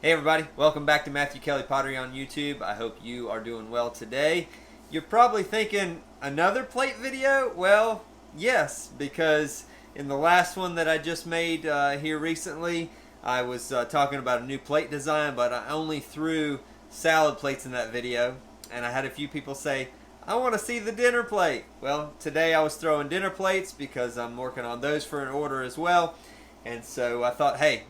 Hey everybody, welcome back to Matthew Kelly Pottery on YouTube. I hope you are doing well today. You're probably thinking, another plate video? Well, yes, because in the last one that I just made here recently, I was talking about a new plate design, but I only threw salad plates in that video, and I had a few people say, I want to see the dinner plate. Well, today I was throwing dinner plates because I'm working on those for an order as well, and so I thought, hey,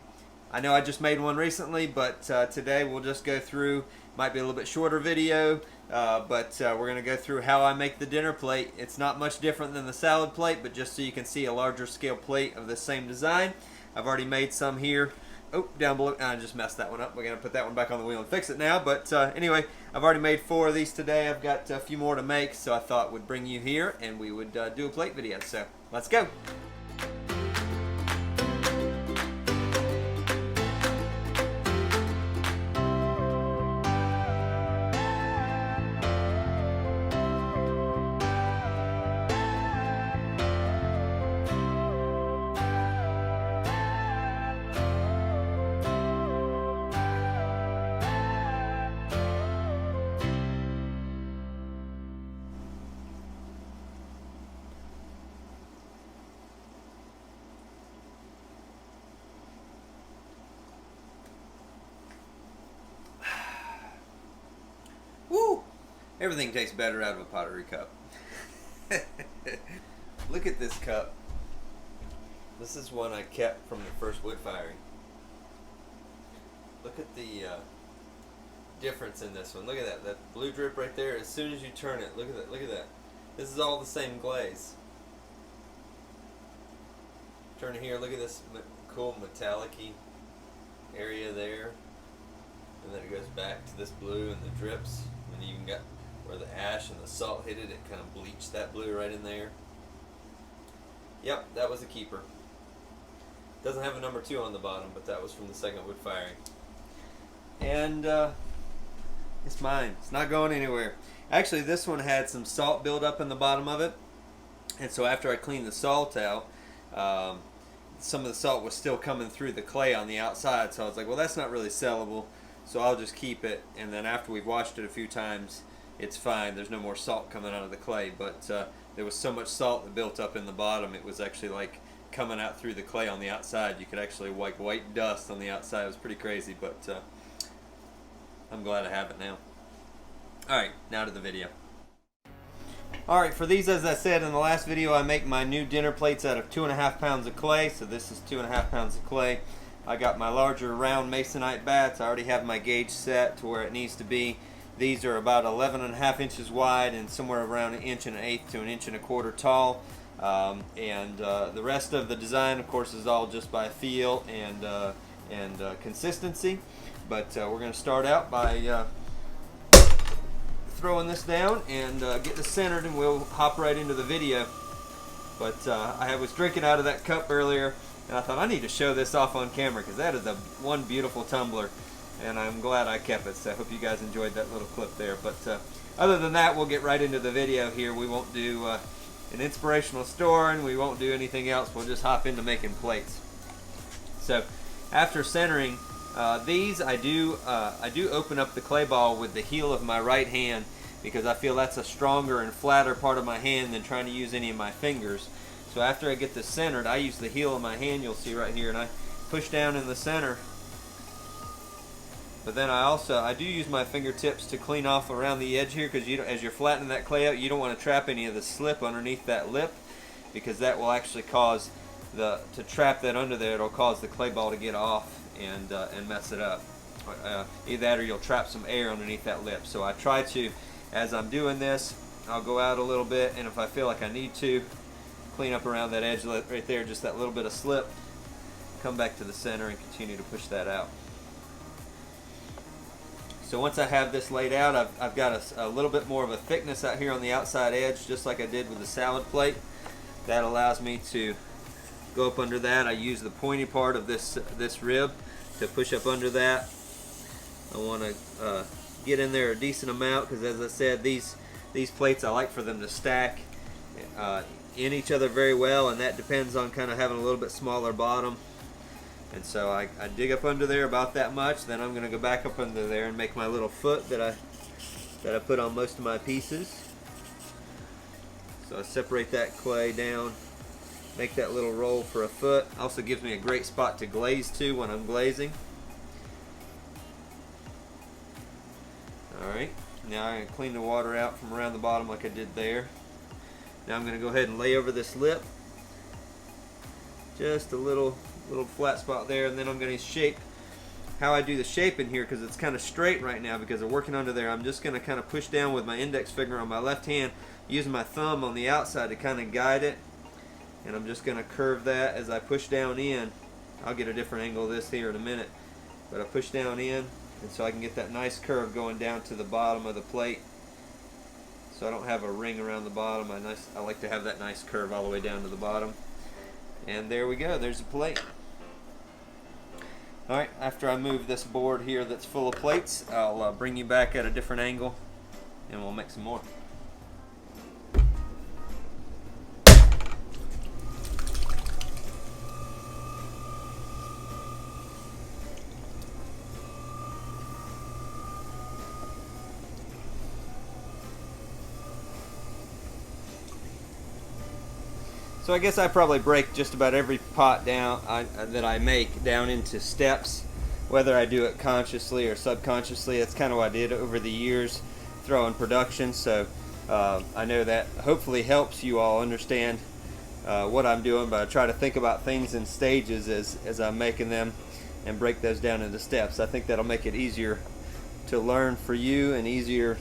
I know I just made one recently, but today we'll just go through, might be a little bit shorter video, but we're going to go through how I make the dinner plate. It's not much different than the salad plate, but just so you can see a larger scale plate of the same design. I've already made some here. Oh, down below, I just messed that one up. We're going to put that one back on the wheel and fix it now, but anyway, I've already made 4 of these today. I've got a few more to make, so I thought would bring you here and we would do a plate video, so let's go. Woo! Everything tastes better out of a pottery cup. Look at this cup. This is one I kept from the first wood firing. Look at the difference in this one. Look at that. That blue drip right there. As soon as you turn it, look at that. Look at that. This is all the same glaze. Turn it here. Look at this cool metallic-y area there. And then it goes back to this blue and the drips. And you even got where the ash and the salt hit it, it kind of bleached that blue right in there. Yep, that was a keeper. Doesn't have a number 2 on the bottom, but that was from the second wood firing. And it's mine. It's not going anywhere. Actually, this one had some salt buildup in the bottom of it. And so after I cleaned the salt out, some of the salt was still coming through the clay on the outside. So I was like, well, that's not really sellable. So I'll just keep it, and then after we've washed it a few times, it's fine. There's no more salt coming out of the clay, but there was so much salt that built up in the bottom, it was actually like coming out through the clay on the outside. You could actually wipe white dust on the outside. It was pretty crazy, but I'm glad I have it now. Alright, now to the video. Alright, for these, as I said in the last video, I make my new dinner plates out of 2.5 pounds of clay, so this is 2.5 pounds of clay. I got my larger round masonite bats. I already have my gauge set to where it needs to be. These are about 11.5 inches wide and somewhere around 1 1/8 to 1 1/4 tall. The rest of the design, of course, is all just by feel and consistency. But we're going to start out by throwing this down and get this centered, and we'll hop right into the video. But I was drinking out of that cup earlier, and I thought I need to show this off on camera because that is one beautiful tumbler, and I'm glad I kept it. So I hope you guys enjoyed that little clip there. But other than that, we'll get right into the video here. We won't do an inspirational story, and we won't do anything else. We'll just hop into making plates. So after centering these, I do open up the clay ball with the heel of my right hand because I feel that's a stronger and flatter part of my hand than trying to use any of my fingers. So after I get this centered, I use the heel of my hand, you'll see right here, and I push down in the center. But then I do use my fingertips to clean off around the edge here, because as you're flattening that clay out, you don't want to trap any of the slip underneath that lip, because that will actually cause to trap that under there. It'll cause the clay ball to get off and mess it up. Either that or you'll trap some air underneath that lip. So I try to, as I'm doing this, I'll go out a little bit, and if I feel like I need to, clean up around that edge right there, just that little bit of slip, come back to the center and continue to push that out. So once I have this laid out, I've got a little bit more of a thickness out here on the outside edge, just like I did with the salad plate. That allows me to go up under that. I use the pointy part of this rib to push up under that. I want to get in there a decent amount because, as I said, these plates, I like for them to stack in each other very well, and that depends on kind of having a little bit smaller bottom. And so I dig up under there about that much, then I'm going to go back up under there and make my little foot that I put on most of my pieces. So I separate that clay down, make that little roll for a foot. Also gives me a great spot to glaze to when I'm glazing. Alright, now I'm going to clean the water out from around the bottom like I did there. Now I'm going to go ahead and lay over this lip. Just a little flat spot there, and then I'm going to shape how I do the shape in here, because it's kind of straight right now because I'm working under there. I'm just going to kind of push down with my index finger on my left hand, using my thumb on the outside to kind of guide it, and I'm just going to curve that as I push down in. I'll get a different angle of this here in a minute, but I push down in, and so I can get that nice curve going down to the bottom of the plate, so I don't have a ring around the bottom. I like to have that nice curve all the way down to the bottom. And there we go, there's a plate. Alright, after I move this board here that's full of plates, I'll bring you back at a different angle and we'll make some more. So I guess I probably break just about every pot down that I make down into steps, whether I do it consciously or subconsciously. That's kind of what I did over the years throwing production. So I know that hopefully helps you all understand what I'm doing, but I try to think about things in stages as I'm making them and break those down into steps. I think that'll make it easier to learn for you and easier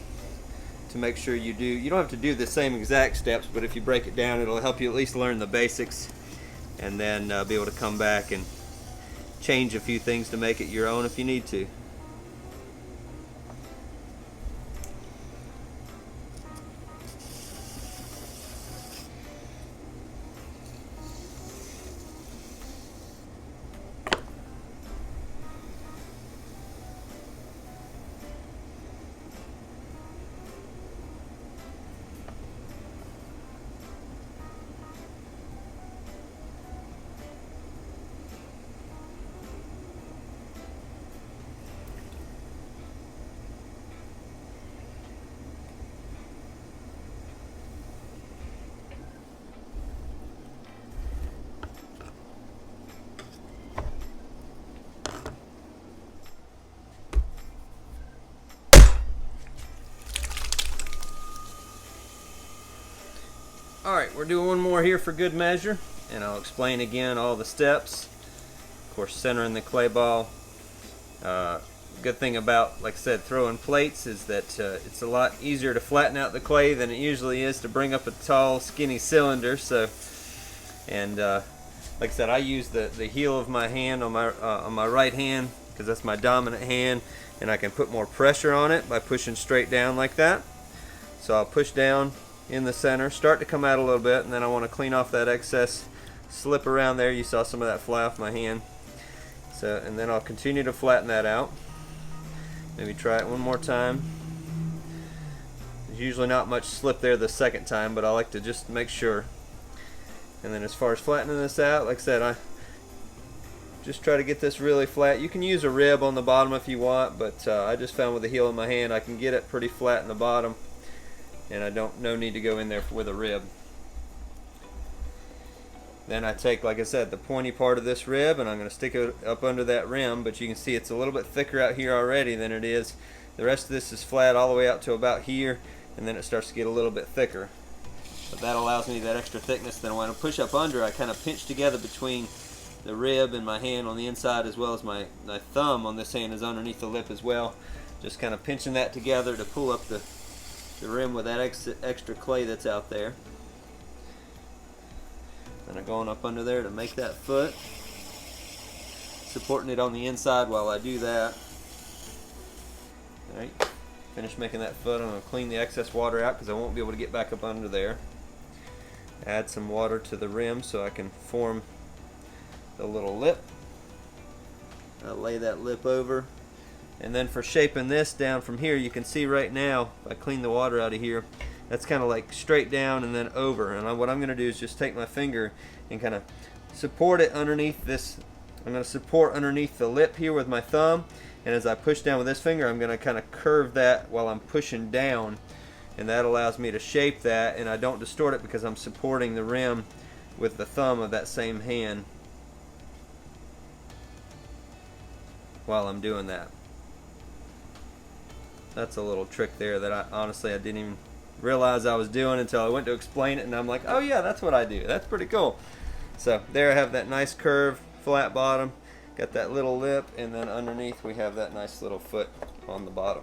to make sure you do. You don't have to do the same exact steps, but if you break it down, it'll help you at least learn the basics, and then be able to come back and change a few things to make it your own if you need to. Alright, we're doing one more here for good measure, and I'll explain again all the steps. Of course, centering the clay ball. Good thing about, like I said, throwing plates is that it's a lot easier to flatten out the clay than it usually is to bring up a tall, skinny cylinder. And like I said, I use the heel of my hand on my right hand, because that's my dominant hand, and I can put more pressure on it by pushing straight down like that. So I'll push down in the center, start to come out a little bit, and then I want to clean off that excess slip around there. You saw some of that fly off my hand. So, and then I'll continue to flatten that out. Maybe try it one more time. There's usually not much slip there the second time, but I like to just make sure. And then as far as flattening this out, like I said, I just try to get this really flat. You can use a rib on the bottom if you want, but I just found with the heel of my hand I can get it pretty flat in the bottom, and I no need to go in there with a rib. Then I take, like I said, the pointy part of this rib, and I'm going to stick it up under that rim, but you can see it's a little bit thicker out here already than it is. The rest of this is flat all the way out to about here, and then it starts to get a little bit thicker. But that allows me that extra thickness. Then when I push up under, I kind of pinch together between the rib and my hand on the inside, as well as my thumb on this hand is underneath the lip as well. Just kind of pinching that together to pull up the rim with that extra clay that's out there. Then I'm going up under there to make that foot, supporting it on the inside while I do that. Alright, finish making that foot. I'm going to clean the excess water out because I won't be able to get back up under there. Add some water to the rim so I can form the little lip. I'll lay that lip over. And then for shaping this down from here, you can see right now, if I clean the water out of here, that's kind of like straight down and then over. And what I'm going to do is just take my finger and kind of support it underneath this I'm going to support underneath the lip here with my thumb, and as I push down with this finger, I'm going to kind of curve that while I'm pushing down, and that allows me to shape that, and I don't distort it because I'm supporting the rim with the thumb of that same hand while I'm doing that. That's a little trick there that I didn't even realize I was doing until I went to explain it, and I'm like, oh yeah, that's what I do. That's pretty cool. So there I have that nice curve, flat bottom, got that little lip, and then underneath we have that nice little foot on the bottom.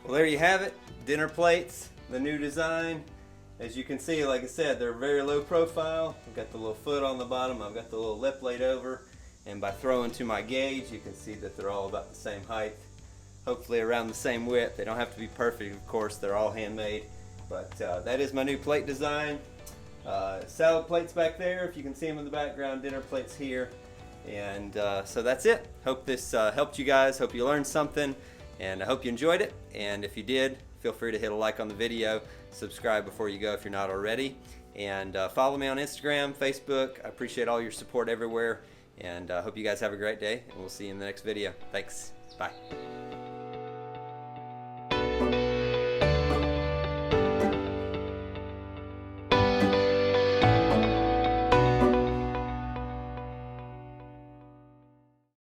Well, there you have it, dinner plates, the new design. As you can see, like I said, they're very low profile. I've got the little foot on the bottom, I've got the little lip laid over, and by throwing to my gauge, you can see that they're all about the same height, hopefully around the same width. They don't have to be perfect, of course, they're all handmade, but that is my new plate design. Salad plates back there, if you can see them in the background, dinner plates here, and so that's it. Hope this helped you guys, hope you learned something, and I hope you enjoyed it. And if you did, feel free to hit a like on the video, subscribe before you go if you're not already, and follow me on Instagram, Facebook. I appreciate all your support everywhere, and I hope you guys have a great day, and we'll see you in the next video. Thanks. Bye.